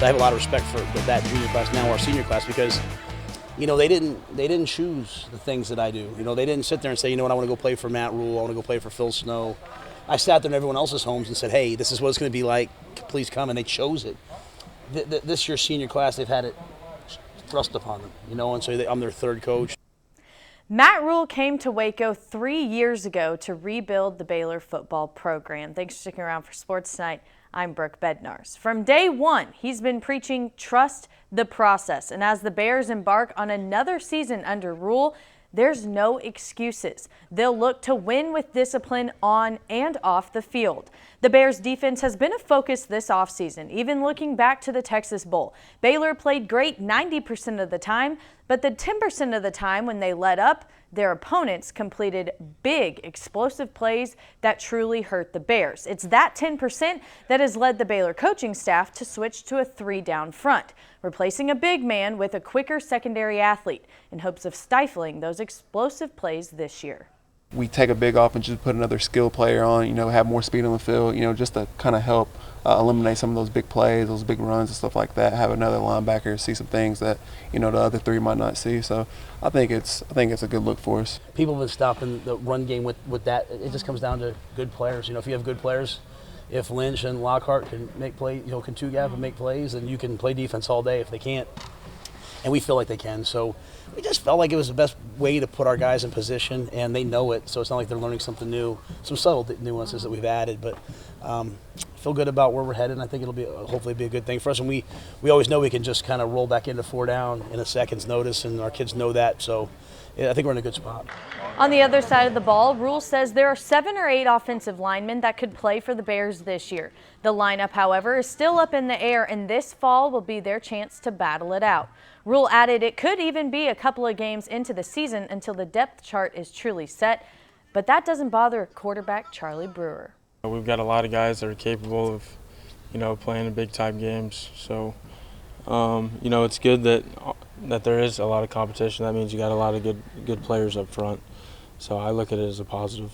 I have a lot of respect for that junior class, now our senior class, because they didn't choose the things that I do. They didn't sit there and say, I want to go play for Matt Rule, I want to go play for Phil Snow. I sat there in everyone else's homes and said, hey, this is what it's going to be like. Please come, and they chose it. This year's senior class, they've had it thrust upon them, and so I'm their third coach. Matt Rule came to Waco 3 years ago to rebuild the Baylor football program. Thanks for sticking around for Sports Tonight. I'm Brooke Bednarz. From day one, he's been preaching trust the process. And as the Bears embark on another season under Rule, there's no excuses. They'll look to win with discipline on and off the field. The Bears defense has been a focus this offseason, even looking back to the Texas Bowl. Baylor played great 90% of the time, but the 10% of the time when they let up, their opponents completed big, explosive plays that truly hurt the Bears. It's that 10% that has led the Baylor coaching staff to switch to a 3-down front, replacing a big man with a quicker secondary athlete in hopes of stifling those explosive plays this year. We take a big off and just put another skill player on, have more speed on the field, just to kind of help eliminate some of those big plays, those big runs and stuff like that. Have another linebacker see some things that, the other three might not see. So I think it's a good look for us. People have been stopping the run game with that. It just comes down to good players. If you have good players, if Lynch and Lockhart can make play, can two-gap and make plays, then you can play defense all day. If they can't, and we feel like they can. So we just felt like it was the best way to put our guys in position, and they know it, so it's not like they're learning something new. Some subtle nuances that we've added, but feel good about where we're headed, and I think it'll be hopefully be a good thing for us. And we always know we can just kind of roll back into 4 down in a second's notice, and our kids know that, so yeah, I think we're in a good spot. On the other side of the ball, Rule says there are 7 or 8 offensive linemen that could play for the Bears this year. The lineup, however, is still up in the air, and this fall will be their chance to battle it out. Rule added it could even be a couple of games into the season until the depth chart is truly set, but that doesn't bother quarterback Charlie Brewer. We've got a lot of guys that are capable of, playing in big-time games. So, it's good that there is a lot of competition. That means you got a lot of good players up front. So I look at it as a positive.